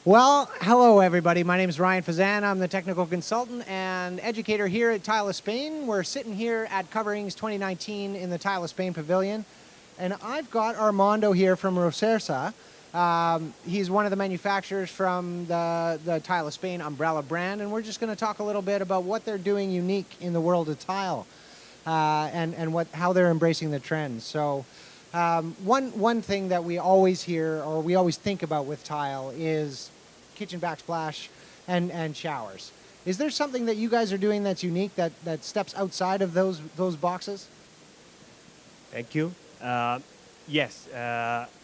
Well, hello everybody. My name is Ryan Fasan. I'm the technical consultant and educator here at Tile of Spain. We're sitting here at Coverings 2019 in the Tile of Spain Pavilion. And I've got Armando here from Rocersa. He's one of the manufacturers from the Tile of Spain umbrella brand, and we're just going to talk a little bit about what they're doing unique in the world of tile and how they're embracing the trends. So one thing that we always hear or we always think about with tile is kitchen backsplash and showers. Is there something that you guys are doing that's unique that steps outside of those boxes? Thank you. Yes,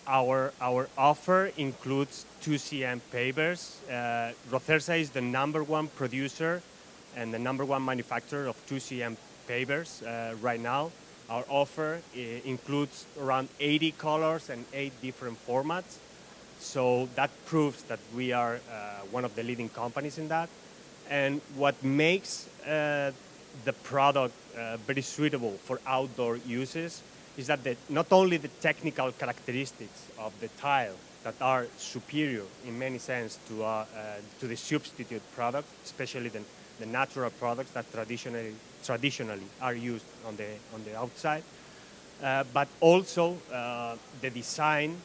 our offer includes 2cm pavers. Rocersa is the #1 producer and the #1 manufacturer of 2cm pavers right now. Our offer includes around 80 colors and 8 different formats. So that proves that we are one of the leading companies in that. And what makes the product very suitable for outdoor uses is that not only the technical characteristics of the tile that are superior in many sense to the substitute product, especially the natural products that traditionally are used on the outside, but also the design,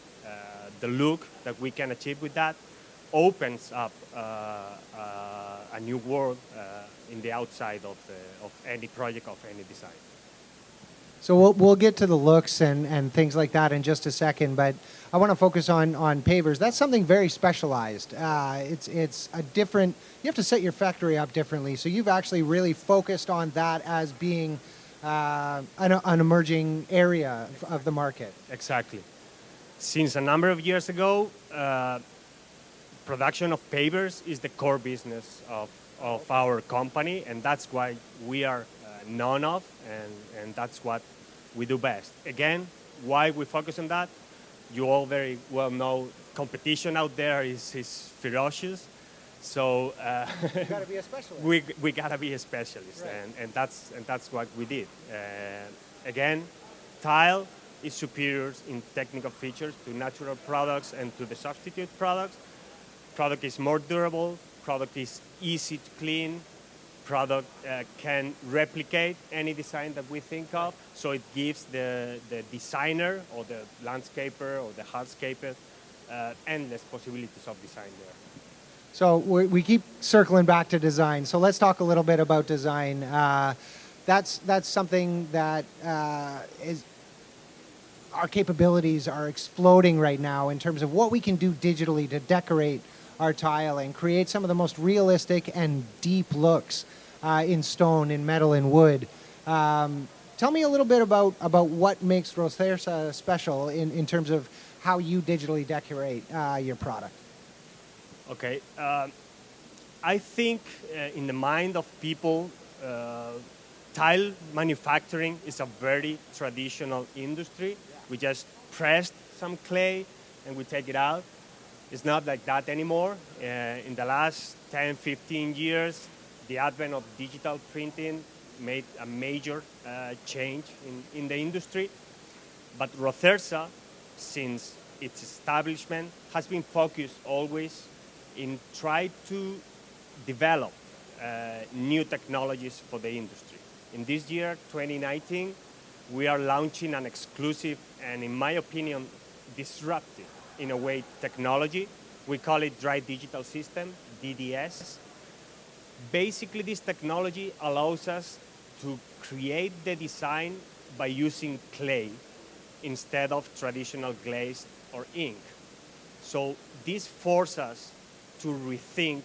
the look that we can achieve with that opens up a new world in the outside of any project, of any design. So we'll get to the looks and things like that in just a second, but I want to focus on pavers. That's something very specialized. It's a different, you have to set your factory up differently. So you've actually really focused on that as being an emerging area of the market. Exactly. Since a number of years ago, production of pavers is the core business of our company, and that's why we are known of, and that's what we do best. Again, why we focus on that? You all very well know competition out there is ferocious. So you gotta be a specialist. we gotta be a specialist, right. and that's what we did. Again, tile is superior in technical features to natural products and to the substitute products. Product is more durable. Product is easy to clean. Product can replicate any design that we think of, so it gives the designer or the landscaper or the hardscaper endless possibilities of design there. So we keep circling back to design. So let's talk a little bit about design. That's something that is our capabilities are exploding right now in terms of what we can do digitally to decorate our tile and create some of the most realistic and deep looks in stone, in metal, in wood. Tell me a little bit about what makes Rocersa special in terms of how you digitally decorate your product. Okay. I think in the mind of people, tile manufacturing is a very traditional industry. We just pressed some clay and we take it out. It's not like that anymore. In the last 10, 15 years, the advent of digital printing made a major change in the industry. But Rocersa, since its establishment, has been focused always in trying to develop new technologies for the industry. In this year, 2019, we are launching an exclusive and, in my opinion, disruptive, in a way, technology. We call it Dry Digital System, DDS. Basically, this technology allows us to create the design by using clay instead of traditional glaze or ink. So this forces us to rethink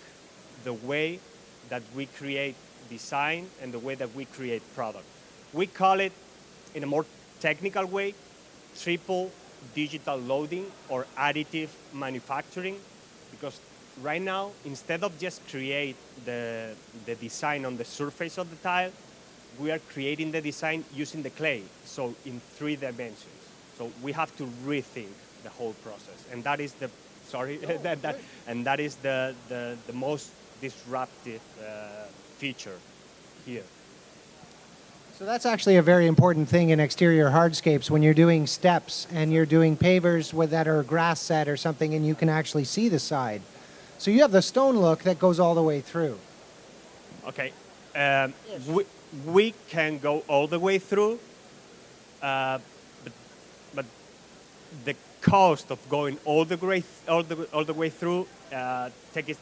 the way that we create design and the way that we create product. We call it, in a more technical way, triple digital loading or additive manufacturing, because right now, instead of just create the design on the surface of the tile, we are creating the design using the clay, so in 3 dimensions. So we have to rethink the whole process, and that is the the most disruptive feature here. So that's actually a very important thing in exterior hardscapes when you're doing steps and you're doing pavers that are grass set or something and you can actually see the side. So you have the stone look that goes all the way through. Okay, we can go all the way through, but the cost of going all the way through takes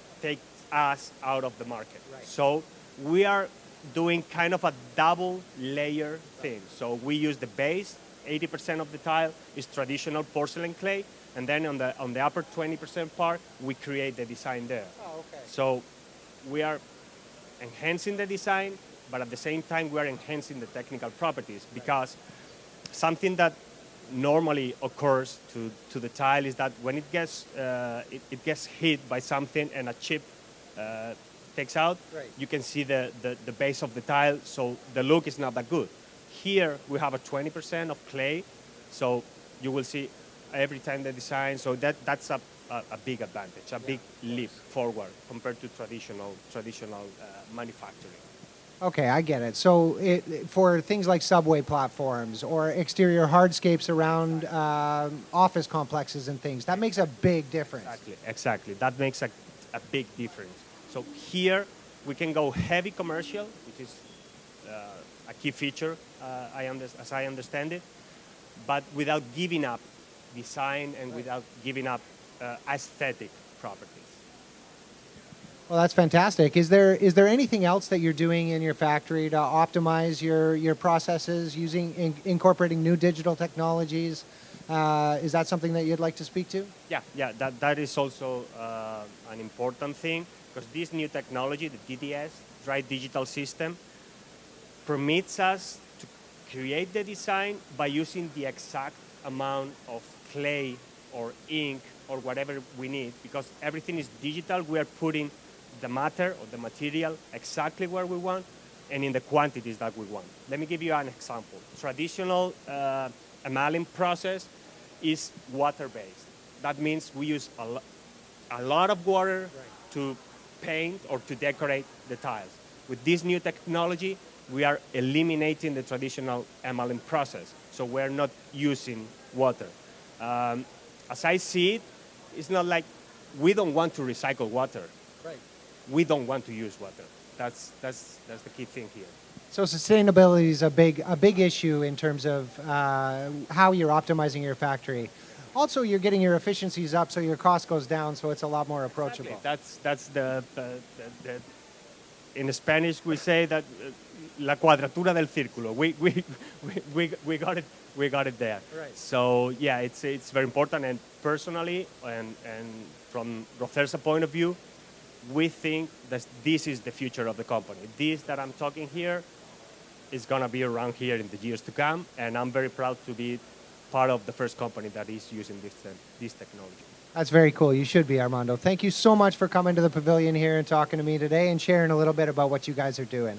us out of the market. Right. So we are doing kind of a double layer thing. So we use the base. 80% of the tile is traditional porcelain clay, and then on the upper 20% part, we create the design there. Oh, okay. So we are enhancing the design, but at the same time, we are enhancing the technical properties, because something that normally occurs to the tile is that when it gets hit by something and a chip takes out, Right. you can see the base of the tile, so the look is not that good. Here we have a 20% of clay, so you will see every time the design, so that's a big advantage, a big leap forward compared to traditional manufacturing. Okay, I get it. So for things like subway platforms or exterior hardscapes around office complexes and things, that makes a big difference. Exactly. That makes a big difference. So here we can go heavy commercial, which is a key feature, as I understand it, but without giving up design and without giving up aesthetic properties. Well, that's fantastic. Is there anything else that you're doing in your factory to optimize your processes incorporating new digital technologies? Is that something that you'd like to speak to? Yeah, that is also an important thing, because this new technology, the DDS, Dry Digital System, permits us to create the design by using the exact amount of clay or ink or whatever we need, because everything is digital. We are putting the matter or the material exactly where we want and in the quantities that we want. Let me give you an example. Traditional enameling process is water-based. That means we use a lot of water to paint or to decorate the tiles. With this new technology, we are eliminating the traditional enameling process, so we're not using water. As I see it, it's not like we don't want to recycle water. Right. We don't want to use water. That's the key thing here. So sustainability is a big issue in terms of how you're optimizing your factory. Also, you're getting your efficiencies up, so your cost goes down, so it's a lot more approachable. Exactly. That's the in Spanish we say that la cuadratura del círculo. We got it there. Right. So yeah, it's very important. And personally, and from Rocersa point of view, we think that this is the future of the company. This that I'm talking here is going to be around here in the years to come, and I'm very proud to be part of the first company that is using this technology. That's very cool. You should be, Armando. Thank you so much for coming to the pavilion here and talking to me today and sharing a little bit about what you guys are doing.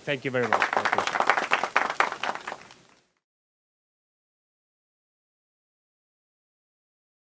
Thank you very much. My pleasure.